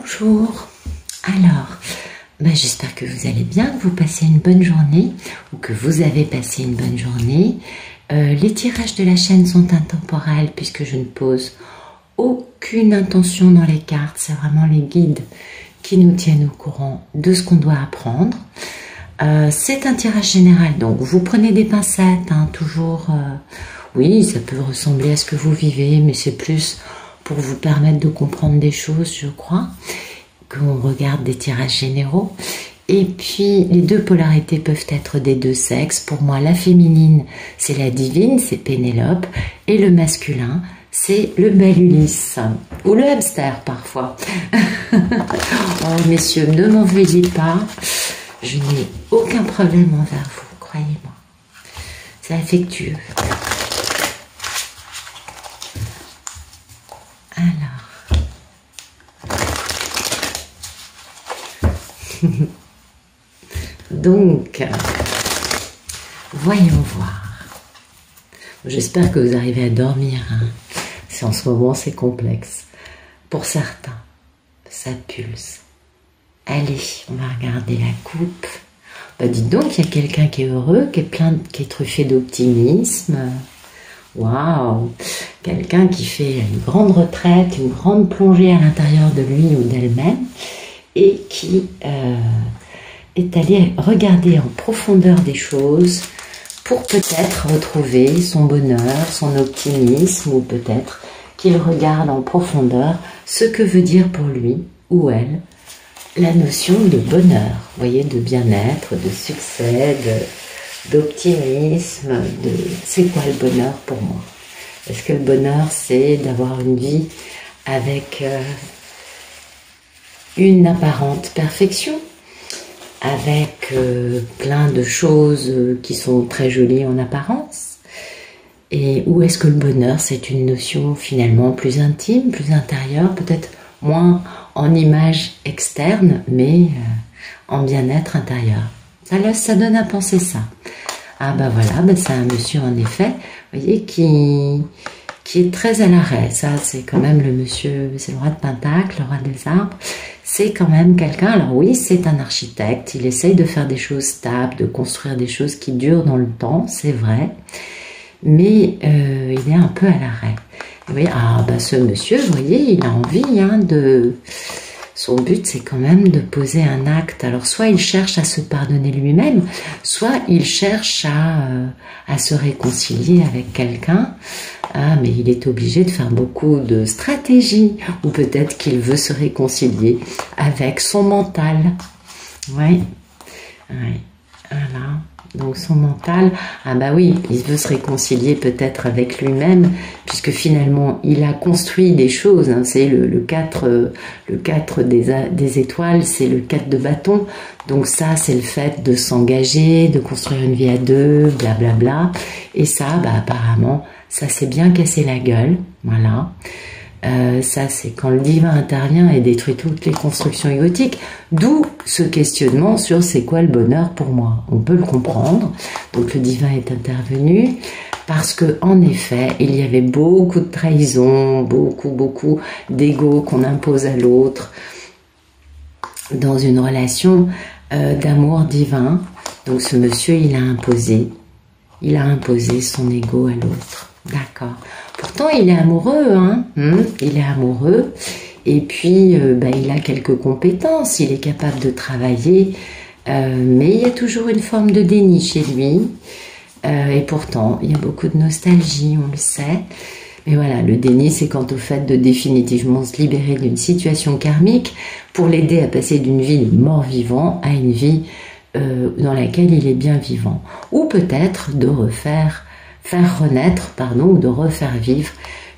Bonjour, alors, j'espère que vous allez bien, que vous passez une bonne journée ou que vous avez passé une bonne journée. Les tirages de la chaîne sont intemporels puisque je ne pose aucune intention dans les cartes, c'est vraiment les guides qui nous tiennent au courant de ce qu'on doit apprendre. C'est un tirage général, donc vous prenez des pincettes, hein, toujours, oui, ça peut ressembler à ce que vous vivez, mais c'est plus pour vous permettre de comprendre des choses, je crois, qu'on regarde des tirages généraux. Et puis, les deux polarités peuvent être des deux sexes. Pour moi, la féminine, c'est la divine, c'est Pénélope, et le masculin, c'est le bel Ulysse, ou le hamster parfois. Oh, messieurs, ne m'en veuillez pas, je n'ai aucun problème envers vous, croyez-moi. C'est affectueux. Alors, donc, voyons voir. J'espère que vous arrivez à dormir. Hein. En ce moment, c'est complexe. Pour certains, ça pulse. Allez, on va regarder la coupe. Dites donc, il y a quelqu'un qui est heureux, qui est truffé d'optimisme. Waouh! Quelqu'un qui fait une grande retraite, une grande plongée à l'intérieur de lui ou d'elle-même et qui est allé regarder en profondeur des choses pour peut-être retrouver son bonheur, son optimisme, ou peut-être qu'il regarde en profondeur ce que veut dire pour lui ou elle la notion de bonheur, vous voyez, de bien-être, de succès, d'optimisme, c'est quoi le bonheur pour moi? Est-ce que le bonheur, c'est d'avoir une vie avec une apparente perfection, avec plein de choses qui sont très jolies en apparence? Ou est-ce que le bonheur, c'est une notion finalement plus intime, plus intérieure, peut-être moins en image externe, mais en bien-être intérieur? Ça donne à penser ça. Ah voilà, c'est un monsieur en effet, vous voyez, qui est très à l'arrêt. Ça, c'est quand même le monsieur, c'est le roi de Pentacle, le roi des arbres. C'est quand même quelqu'un, alors oui, c'est un architecte, il essaye de faire des choses stables, de construire des choses qui durent dans le temps, c'est vrai, mais il est un peu à l'arrêt. Vous voyez, ce monsieur, vous voyez, il a envie de... Son but, c'est quand même de poser un acte. Alors, soit il cherche à se pardonner lui-même, soit il cherche à se réconcilier avec quelqu'un. Mais il est obligé de faire beaucoup de stratégies. Ou peut-être qu'il veut se réconcilier avec son mental. Oui. Voilà. Donc son mental, oui, il veut se réconcilier peut-être avec lui-même, puisque finalement il a construit des choses, hein, c'est le 4 des étoiles, c'est le 4 de bâton, donc ça c'est le fait de s'engager, de construire une vie à deux, blablabla, et ça, apparemment, ça s'est bien cassé la gueule, voilà. Ça, c'est quand le divin intervient et détruit toutes les constructions égotiques, d'où ce questionnement sur c'est quoi le bonheur pour moi. On peut le comprendre, donc le divin est intervenu, parce que en effet, il y avait beaucoup de trahison, beaucoup d'ego qu'on impose à l'autre, dans une relation d'amour divin. Donc ce monsieur, il a imposé son ego à l'autre. D'accord. Pourtant, il est amoureux, hein. Il est amoureux. Et puis, il a quelques compétences. Il est capable de travailler. Mais il y a toujours une forme de déni chez lui. Et pourtant, il y a beaucoup de nostalgie, on le sait. Mais voilà, le déni, c'est quant au fait de définitivement se libérer d'une situation karmique pour l'aider à passer d'une vie de mort-vivant à une vie dans laquelle il est bien vivant. Ou peut-être de faire renaître, ou de refaire vivre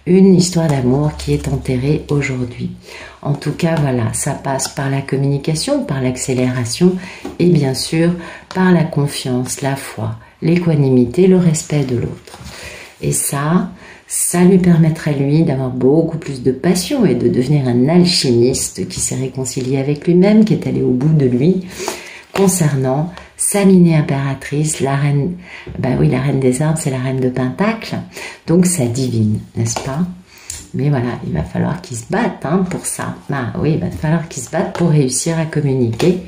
une histoire d'amour qui est enterrée aujourd'hui. En tout cas, voilà, ça passe par la communication, par l'accélération et bien sûr par la confiance, la foi, l'équanimité, le respect de l'autre. Et ça lui permettrait lui d'avoir beaucoup plus de passion et de devenir un alchimiste qui s'est réconcilié avec lui-même, qui est allé au bout de lui concernant sa minée impératrice, la reine, la reine des arbres, c'est la reine de Pentacle, donc sa divine, n'est-ce pas? Mais voilà, il va falloir qu'il se batte hein, pour ça. Bah oui, il va falloir qu'il se batte pour réussir à communiquer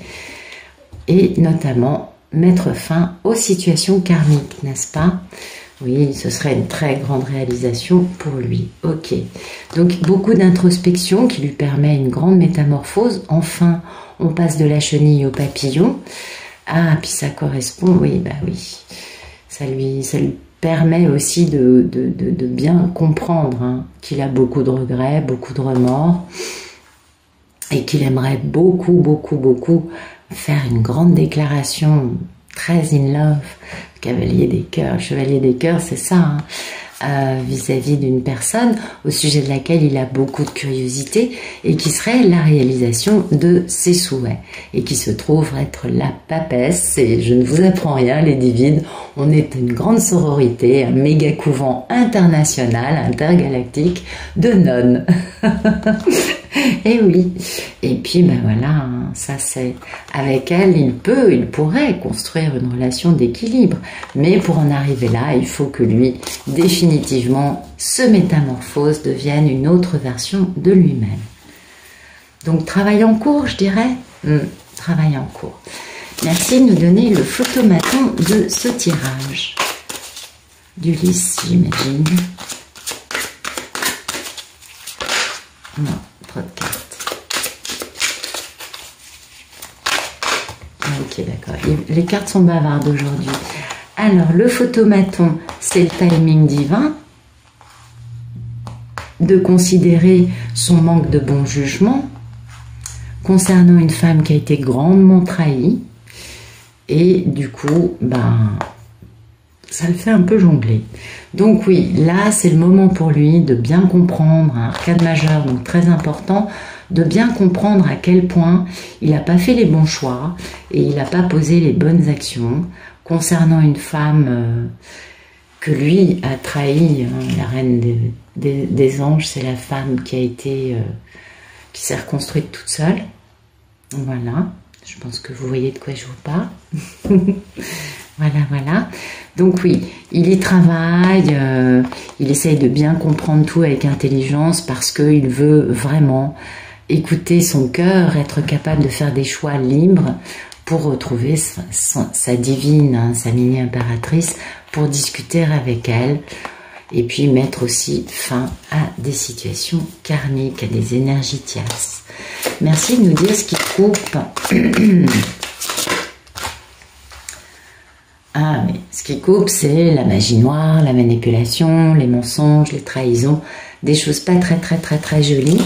et notamment mettre fin aux situations karmiques, n'est-ce pas? Oui, ce serait une très grande réalisation pour lui. Ok. Donc, beaucoup d'introspection qui lui permet une grande métamorphose. Enfin, on passe de la chenille au papillon. Ah, puis ça correspond, oui, bah oui. Ça lui permet aussi de bien comprendre hein, qu'il a beaucoup de regrets, beaucoup de remords et qu'il aimerait beaucoup, beaucoup, beaucoup faire une grande déclaration très in love, cavalier des cœurs, chevalier des cœurs, c'est ça, hein, vis-à-vis d'une personne au sujet de laquelle il a beaucoup de curiosité et qui serait la réalisation de ses souhaits et qui se trouve être la papesse. Et je ne vous apprends rien, les divines, on est une grande sororité, un méga couvent international, intergalactique de nonnes. Et oui, et puis ben voilà, hein, ça c'est avec elle, il pourrait construire une relation d'équilibre, mais pour en arriver là, il faut que lui, définitivement, se métamorphose, devienne une autre version de lui-même. Donc travail en cours, je dirais, travail en cours. Merci de nous donner le photomaton de ce tirage d'Ulysse, j'imagine. Non. De cartes. Ok, d'accord. Les cartes sont bavardes aujourd'hui. Alors, le photomaton, c'est le timing divin de considérer son manque de bon jugement concernant une femme qui a été grandement trahie et du coup, ben, ça le fait un peu jongler. Donc oui, là, c'est le moment pour lui de bien comprendre, un arcade majeur, donc très important, de bien comprendre à quel point il n'a pas fait les bons choix et il n'a pas posé les bonnes actions concernant une femme que lui a trahi. Hein, la reine des anges, c'est la femme qui a été, qui s'est reconstruite toute seule. Voilà, je pense que vous voyez de quoi je vous parle. Voilà, voilà. Donc oui, il y travaille, il essaye de bien comprendre tout avec intelligence parce qu'il veut vraiment écouter son cœur, être capable de faire des choix libres pour retrouver sa divine, hein, sa mini-impératrice, pour discuter avec elle et puis mettre aussi fin à des situations karmiques, à des énergies tierces. Merci de nous dire ce qui coupe. Ah, mais ce qui coupe, c'est la magie noire, la manipulation, les mensonges, les trahisons, des choses pas très, très, très, très jolies.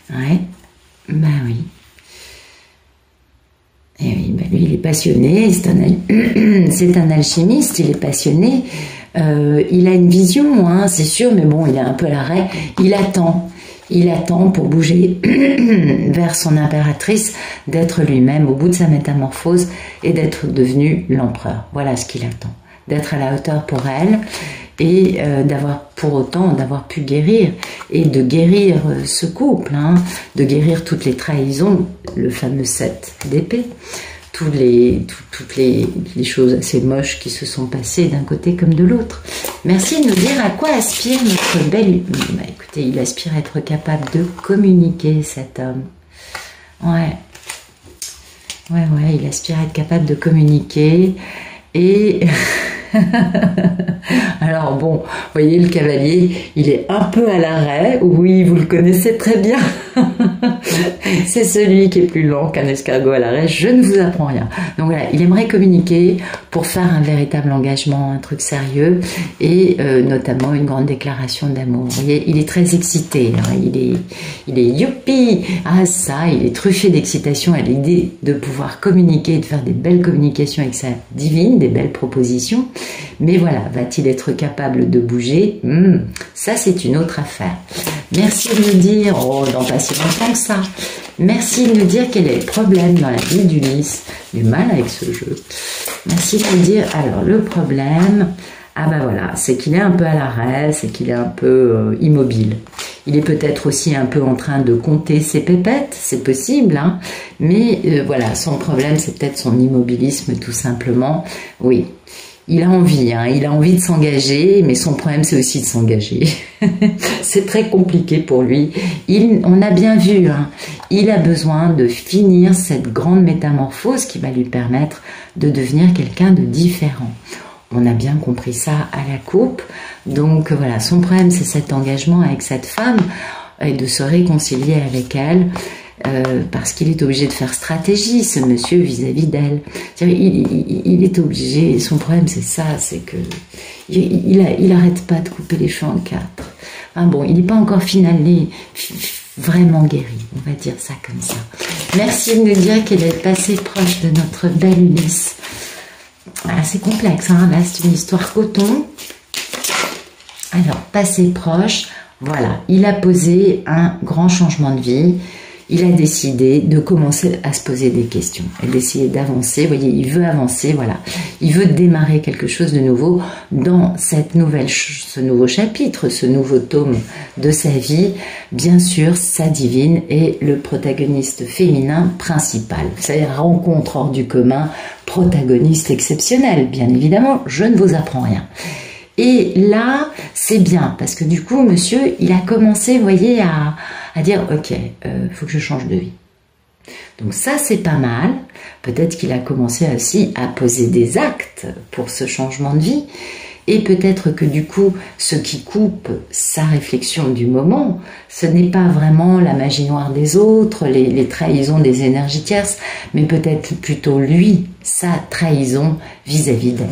Ouais, bah oui. Et oui, bah lui, il est passionné, c'est un alchimiste, il est passionné. Il a une vision, hein, c'est sûr, mais bon, il est un peu à l'arrêt. Il attend pour bouger vers son impératrice, d'être lui-même au bout de sa métamorphose et d'être devenu l'empereur. Voilà ce qu'il attend. D'être à la hauteur pour elle et d'avoir pour autant d'avoir pu guérir et de guérir ce couple, hein, de guérir toutes les trahisons, le fameux 7 d'épée, toutes les choses assez moches qui se sont passées d'un côté comme de l'autre. Merci de nous dire à quoi aspire notre belle... Bah, écoutez, il aspire à être capable de communiquer, cet homme. Ouais, il aspire à être capable de communiquer et... Alors bon, vous voyez, le cavalier, il est un peu à l'arrêt. Oui, vous le connaissez très bien. C'est celui qui est plus lent qu'un escargot à l'arrêt. Je ne vous apprends rien. Donc voilà, il aimerait communiquer pour faire un véritable engagement, un truc sérieux et notamment une grande déclaration d'amour. Vous voyez, il est très excité. Hein, il est youpi. Ah ça, il est truffé d'excitation à l'idée de pouvoir communiquer, de faire des belles communications avec sa divine, des belles propositions. Mais voilà, va-t-il être capable de bouger? Ça, c'est une autre affaire. Merci de nous dire, oh, dans pas si longtemps que ça. Merci de nous dire quel est le problème dans la vie d'Ulysse. Du mal avec ce jeu. Merci de nous dire, alors, le problème, ah ben voilà, c'est qu'il est un peu à l'arrêt, c'est qu'il est un peu immobile. Il est peut-être aussi un peu en train de compter ses pépettes, c'est possible, hein, mais voilà, son problème, c'est peut-être son immobilisme, tout simplement. Oui. il a envie, hein, il a envie de s'engager, mais son problème c'est aussi de s'engager. C'est très compliqué pour lui. On a bien vu, hein, il a besoin de finir cette grande métamorphose qui va lui permettre de devenir quelqu'un de différent. On a bien compris ça à la coupe. Donc voilà, son problème c'est cet engagement avec cette femme et de se réconcilier avec elle. Parce qu'il est obligé de faire stratégie, ce monsieur, vis-à-vis d'elle. Il est obligé, son problème c'est ça, c'est que il arrête pas de couper les cheveux en quatre. Enfin bon, il n'est pas encore finalement vraiment guéri, on va dire ça comme ça. Merci de nous dire qu'elle est passée proche de notre belle Ulysse. Ah, c'est complexe, hein, là c'est une histoire coton. Alors, passé proche, voilà, il a posé un grand changement de vie. Il a décidé de commencer à se poser des questions et d'essayer d'avancer. Vous voyez, il veut avancer, voilà. Il veut démarrer quelque chose de nouveau dans ce nouveau chapitre, ce nouveau tome de sa vie. Bien sûr, sa divine est le protagoniste féminin principal. C'est une rencontre hors du commun, protagoniste exceptionnel, bien évidemment, je ne vous apprends rien. Et là, c'est bien, parce que du coup, monsieur, il a commencé, vous voyez, à dire, ok, faut que je change de vie. Donc ça, c'est pas mal. Peut-être qu'il a commencé aussi à poser des actes pour ce changement de vie. Et peut-être que du coup, ce qui coupe sa réflexion du moment, ce n'est pas vraiment la magie noire des autres, les trahisons des énergies tierces, mais peut-être plutôt lui, sa trahison vis-à-vis d'elle.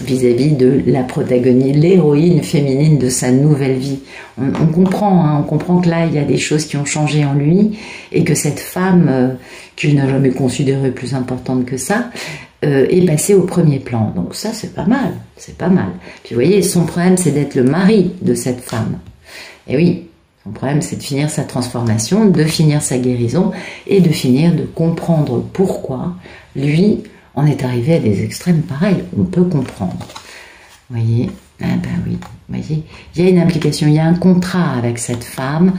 Vis-à-vis de la protagoniste, l'héroïne féminine de sa nouvelle vie. On comprend, hein, on comprend que là, il y a des choses qui ont changé en lui et que cette femme, qu'il n'a jamais considérée plus importante que ça, est passée au premier plan. Donc ça, c'est pas mal, c'est pas mal. Puis vous voyez, son problème, c'est d'être le mari de cette femme. Et oui, son problème, c'est de finir sa transformation, de finir sa guérison et de finir de comprendre pourquoi lui, on est arrivé à des extrêmes pareils, on peut comprendre. Vous voyez, ah ben oui, vous voyez, il y a une implication, il y a un contrat avec cette femme,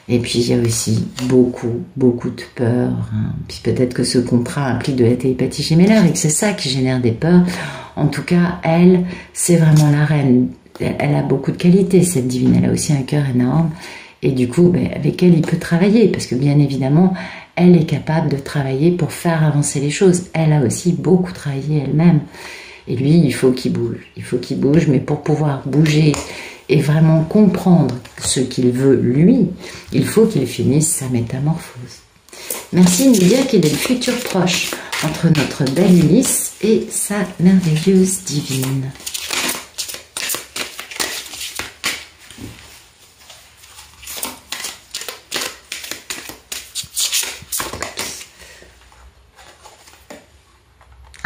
et puis il y a aussi beaucoup de peur. Hein. Puis peut-être que ce contrat implique de la télépathie gémellaire et que c'est ça qui génère des peurs. En tout cas, elle, c'est vraiment la reine. Elle a beaucoup de qualités, cette divine, elle a aussi un cœur énorme, et du coup, ben, avec elle, il peut travailler, parce que bien évidemment, elle est capable de travailler pour faire avancer les choses. Elle a aussi beaucoup travaillé elle-même. Et lui, il faut qu'il bouge. Il faut qu'il bouge, mais pour pouvoir bouger et vraiment comprendre ce qu'il veut, lui, il faut qu'il finisse sa métamorphose. Merci de nous dire qu'il est le futur proche entre notre belle Ulysse et sa merveilleuse divine.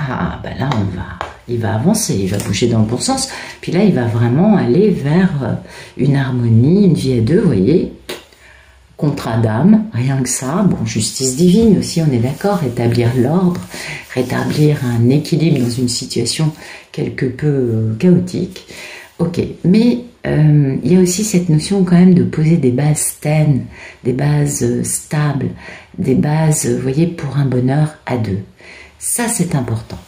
Ah, ben là, il va avancer, il va bouger dans le bon sens. Puis là, il va vraiment aller vers une harmonie, une vie à deux, vous voyez. Contrat d'âme, rien que ça. Bon, justice divine aussi, on est d'accord. Rétablir l'ordre, rétablir un équilibre dans une situation quelque peu chaotique. Ok, mais il y a aussi cette notion quand même de poser des bases saines, des bases stables, des bases, vous voyez, pour un bonheur à deux. Ça, c'est important.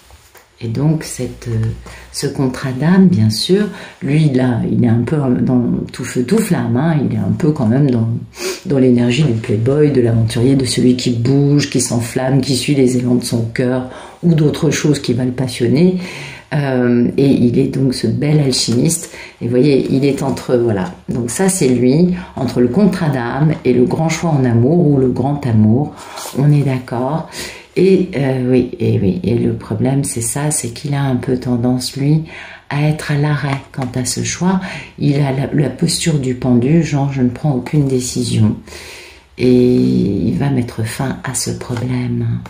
Et donc, ce contrat d'âme, bien sûr, lui, là, il est un peu dans tout feu, tout flamme, hein, il est un peu quand même dans l'énergie du playboy, de l'aventurier, de celui qui bouge, qui s'enflamme, qui suit les élans de son cœur, ou d'autres choses qui va le passionner. Et il est donc ce bel alchimiste. Et vous voyez, il est entre, voilà. Donc ça, c'est lui, entre le contrat d'âme et le grand choix en amour, ou le grand amour. On est d'accord. Et oui, et le problème c'est ça, c'est qu'il a un peu tendance, lui, à être à l'arrêt quant à ce choix. Il a la posture du pendu, genre je ne prends aucune décision. Et il va mettre fin à ce problème.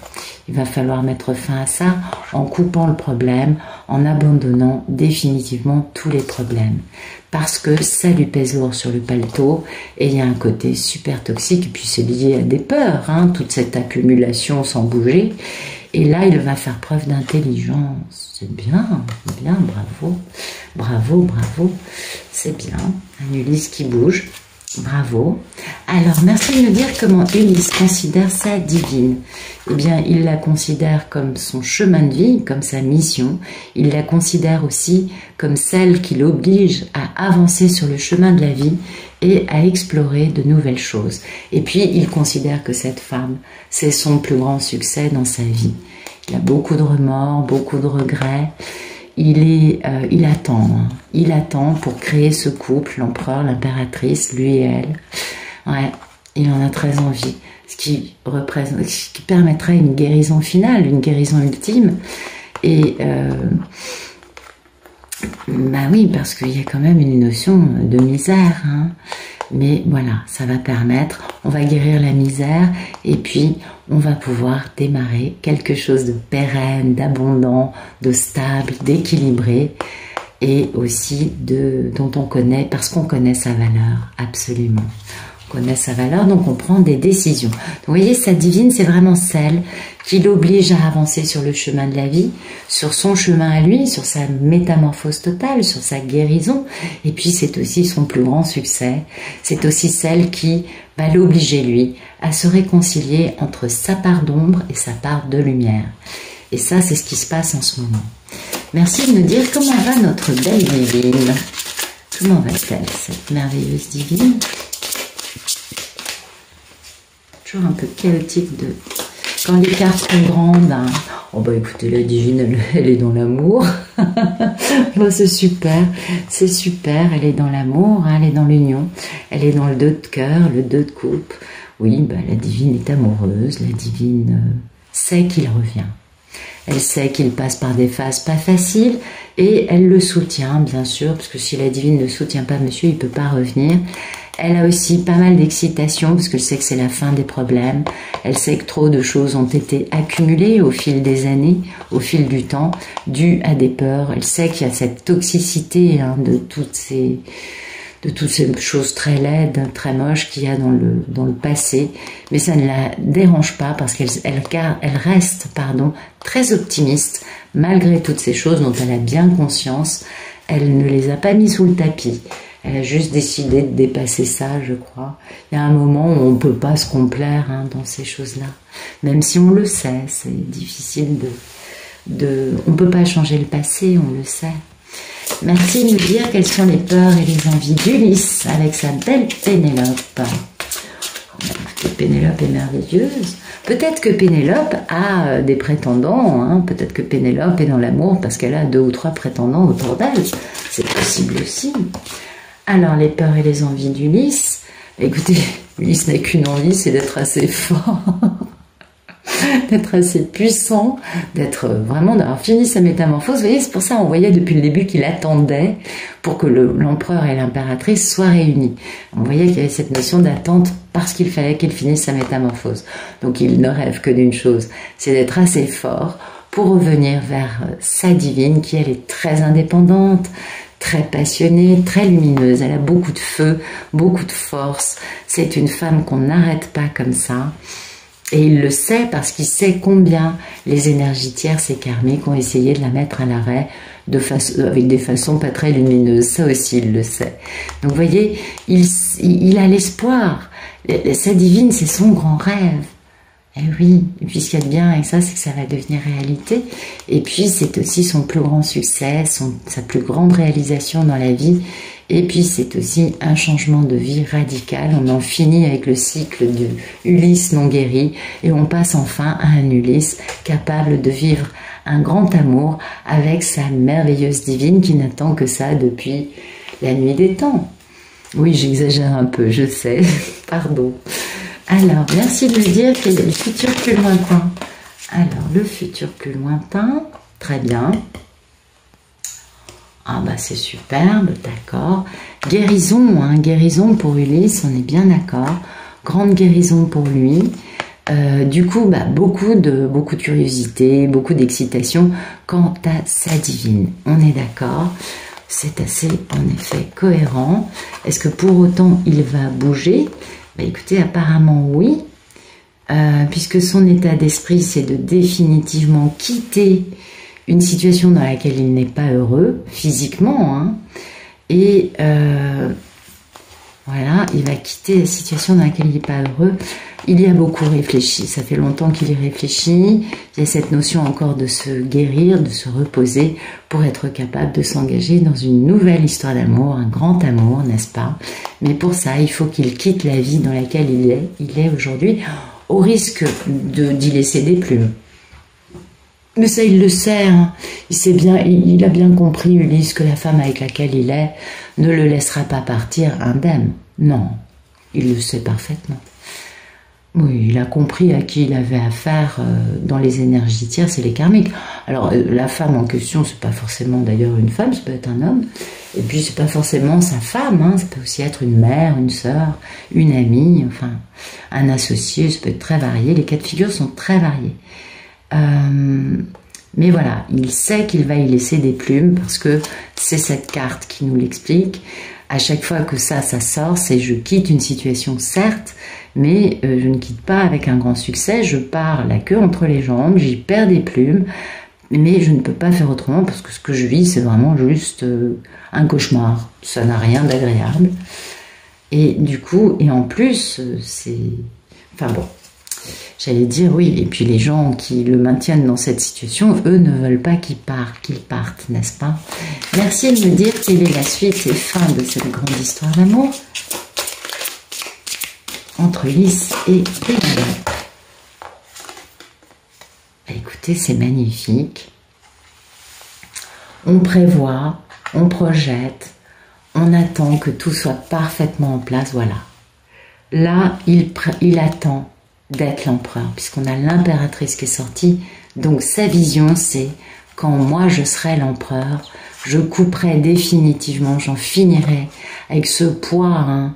Il va falloir mettre fin à ça en coupant le problème, en abandonnant définitivement tous les problèmes. Parce que ça lui pèse lourd sur le paletot et il y a un côté super toxique. Et puis c'est lié à des peurs, hein, toute cette accumulation sans bouger. Et là, il va faire preuve d'intelligence. C'est bien, bravo. Bravo, bravo. C'est bien. Un Ulysse qui bouge. Bravo. Alors, merci de me dire comment Ulysse considère sa divine. Eh bien, il la considère comme son chemin de vie, comme sa mission. Il la considère aussi comme celle qui l'oblige à avancer sur le chemin de la vie et à explorer de nouvelles choses. Et puis, il considère que cette femme, c'est son plus grand succès dans sa vie. Il a beaucoup de remords, beaucoup de regrets. Il attend, hein. Il attend pour créer ce couple, l'empereur, l'impératrice, lui et elle. Ouais, il en a très envie, ce qui permettrait une guérison finale, une guérison ultime. Et bah oui, parce qu'il y a quand même une notion de misère, hein. Mais voilà, ça va permettre, on va guérir la misère et puis on va pouvoir démarrer quelque chose de pérenne, d'abondant, de stable, d'équilibré et aussi dont on connaît, parce qu'on connaît sa valeur, absolument. On connaît sa valeur, donc on prend des décisions. Donc, vous voyez, sa divine, c'est vraiment celle qui l'oblige à avancer sur le chemin de la vie, sur son chemin à lui, sur sa métamorphose totale, sur sa guérison. Et puis, c'est aussi son plus grand succès. C'est aussi celle qui va l'obliger, lui, à se réconcilier entre sa part d'ombre et sa part de lumière. Et ça, c'est ce qui se passe en ce moment. Merci de me dire comment va notre belle divine. Comment va-t-elle, cette merveilleuse divine? Toujours un peu chaotique de... Quand les cartes sont grandes, hein. Oh bah écoutez, la divine, elle est dans l'amour. Bah, c'est super, elle est dans l'amour, hein, elle est dans l'union, elle est dans le 2 de cœur, le 2 de coupe. Oui, bah, la divine est amoureuse, la divine sait qu'il revient. Elle sait qu'il passe par des phases pas faciles et elle le soutient, bien sûr, parce que si la divine ne soutient pas monsieur, il ne peut pas revenir. Elle a aussi pas mal d'excitation parce qu'elle sait que c'est la fin des problèmes. Elle sait que trop de choses ont été accumulées au fil des années, au fil du temps, dues à des peurs. Elle sait qu'il y a cette toxicité, hein, de toutes ces choses très laides, très moches qu'il y a dans le passé. Mais ça ne la dérange pas parce qu'elle reste très optimiste malgré toutes ces choses dont elle a bien conscience. Elle ne les a pas mis sous le tapis. Elle a juste décidé de dépasser ça, je crois. Il y a un moment où on ne peut pas se complaire, hein, dans ces choses-là. Même si on le sait, c'est difficile on ne peut pas changer le passé, on le sait. Merci de nous dire quelles sont les peurs et les envies d'Ulysse avec sa belle Pénélope. Pénélope est merveilleuse. Peut-être que Pénélope a des prétendants, hein. Peut-être que Pénélope est dans l'amour parce qu'elle a 2 ou 3 prétendants autour d'elle. C'est possible aussi. Alors, les peurs et les envies d'Ulysse. Écoutez, Ulysse n'a qu'une envie, c'est d'être assez fort, d'être assez puissant, d'avoir fini sa métamorphose. Vous voyez, c'est pour ça qu'on voyait depuis le début qu'il attendait pour que l'empereur et l'impératrice soient réunis. On voyait qu'il y avait cette notion d'attente parce qu'il fallait qu'il finisse sa métamorphose. Donc, il ne rêve que d'une chose, c'est d'être assez fort pour revenir vers sa divine qui, elle, est très indépendante, très passionnée, très lumineuse. Elle a beaucoup de feu, beaucoup de force. C'est une femme qu'on n'arrête pas comme ça. Et il le sait parce qu'il sait combien les énergies tierces et karmiques ont essayé de la mettre à l'arrêt avec des façons pas très lumineuses. Ça aussi, il le sait. Donc, vous voyez, il a l'espoir. Sa divine, c'est son grand rêve. Eh oui, et puis ce qu'il y a de bien avec ça, c'est que ça va devenir réalité. Et puis c'est aussi son plus grand succès, sa plus grande réalisation dans la vie. Et puis c'est aussi un changement de vie radical. On en finit avec le cycle de Ulysse non guéri et on passe enfin à un Ulysse capable de vivre un grand amour avec sa merveilleuse divine qui n'attend que ça depuis la nuit des temps. Oui, j'exagère un peu, je sais, pardon. Alors, merci de me dire quel est le futur plus lointain. Alors, le futur plus lointain, très bien. Ah bah c'est superbe, d'accord. Guérison, hein, guérison pour Ulysse, on est bien d'accord. Grande guérison pour lui. Du coup, bah, beaucoup de curiosité, beaucoup d'excitation quant à sa divine. On est d'accord. C'est assez, en effet, cohérent. Est-ce que pour autant, il va bouger ? Bah, écoutez, apparemment oui, puisque son état d'esprit, c'est de définitivement quitter une situation dans laquelle il n'est pas heureux, physiquement, hein, et Voilà, il va quitter la situation dans laquelle il n'est pas heureux. Il y a beaucoup réfléchi, ça fait longtemps qu'il y réfléchit. Il y a cette notion encore de se guérir, de se reposer pour être capable de s'engager dans une nouvelle histoire d'amour, un grand amour, n'est-ce pas? Mais pour ça, il faut qu'il quitte la vie dans laquelle il est aujourd'hui, au risque d'y laisser des plumes. Mais ça, il le sait, hein. Il sait bien, il a bien compris, Ulysse, que la femme avec laquelle il est ne le laissera pas partir indemne. Non, il le sait parfaitement. Oui, il a compris à qui il avait affaire dans les énergies tierces et les karmiques. Alors, la femme en question, c'est pas forcément d'ailleurs une femme, ça peut être un homme. Et puis, c'est pas forcément sa femme, hein. Ça peut aussi être une mère, une sœur, une amie, enfin, un associé, ça peut être très varié. Les cas de figure sont très variés. Mais voilà, il sait qu'il va y laisser des plumes parce que c'est cette carte qui nous l'explique. À chaque fois que ça sort, c'est je quitte une situation, certes, mais je ne quitte pas avec un grand succès. Je pars la queue entre les jambes, j'y perds des plumes, mais je ne peux pas faire autrement parce que ce que je vis, c'est vraiment juste un cauchemar. Ça n'a rien d'agréable. Et du coup, et en plus, c'est... Enfin bon... J'allais dire oui, et puis les gens qui le maintiennent dans cette situation, eux ne veulent pas qu'il parte, n'est-ce pas? Merci de me dire quelle est la suite et fin de cette grande histoire d'amour entre Ulysse et Pénélope. Écoutez, c'est magnifique. On prévoit, on projette, on attend que tout soit parfaitement en place, voilà. Là, il attend d'être l'empereur, puisqu'on a l'impératrice qui est sortie. Donc sa vision, c'est quand moi je serai l'empereur, je couperai définitivement, j'en finirai avec ce poids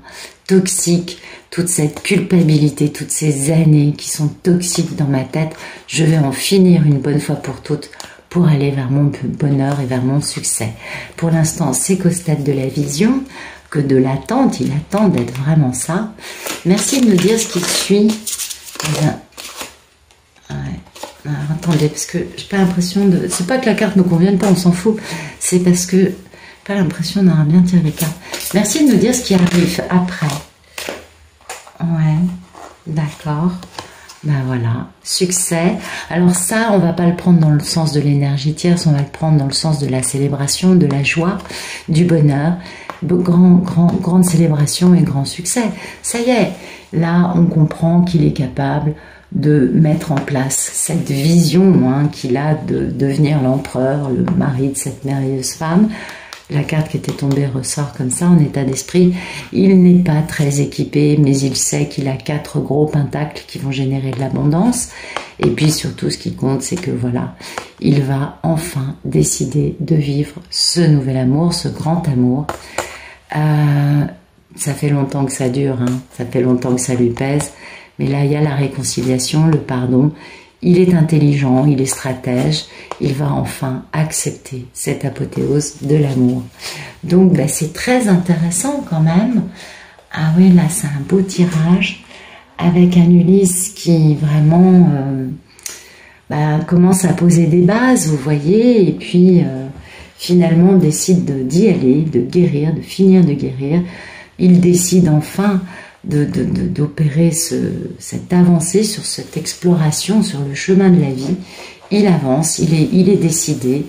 toxique, toute cette culpabilité, toutes ces années qui sont toxiques dans ma tête. Je vais en finir une bonne fois pour toutes pour aller vers mon bonheur et vers mon succès. Pour l'instant, c'est qu'au stade de la vision, que de l'attente, il attend d'être vraiment ça. Merci de nous dire ce qui suit. Ouais. Alors, attendez, parce que j'ai pas l'impression de... C'est pas que la carte ne convienne pas, on s'en fout. C'est parce que j'ai pas l'impression d'avoir bien tiré les cartes. Merci de nous dire ce qui arrive après. Ouais, d'accord. Ben voilà, succès. Alors ça, on va pas le prendre dans le sens de l'énergie tierce, on va le prendre dans le sens de la célébration, de la joie, du bonheur. Grande célébration et grand succès. Ça y est, là on comprend qu'il est capable de mettre en place cette vision qu'il a de devenir l'empereur, le mari de cette merveilleuse femme. La carte qui était tombée ressort comme ça en état d'esprit. Il n'est pas très équipé, mais il sait qu'il a 4 gros pentacles qui vont générer de l'abondance. Et puis surtout, ce qui compte, c'est que voilà, il va enfin décider de vivre ce nouvel amour, ce grand amour. Ça fait longtemps que ça dure, ça fait longtemps que ça lui pèse. Mais là, il y a la réconciliation, le pardon. Il est intelligent, il est stratège, il va enfin accepter cette apothéose de l'amour. Donc, c'est très intéressant quand même. Ah oui, là, c'est un beau tirage avec un Ulysse qui vraiment commence à poser des bases, vous voyez, et puis finalement décide d'y aller, de guérir, de finir de guérir. Il décide enfin d'opérer cette avancée sur cette exploration, sur le chemin de la vie. Il avance, il est décidé.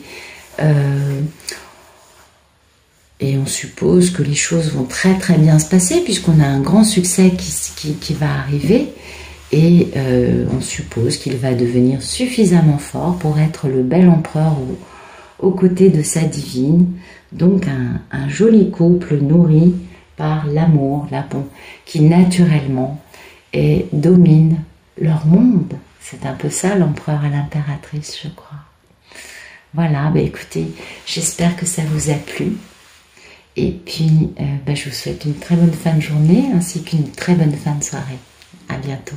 Et on suppose que les choses vont très très bien se passer puisqu'on a un grand succès qui va arriver. Et on suppose qu'il va devenir suffisamment fort pour être le bel empereur aux côtés de sa divine. Donc un joli couple nourri par l'amour, qui naturellement domine leur monde. C'est un peu ça l'empereur et l'impératrice, je crois. Voilà, écoutez, j'espère que ça vous a plu. Et puis, je vous souhaite une très bonne fin de journée ainsi qu'une très bonne fin de soirée. À bientôt.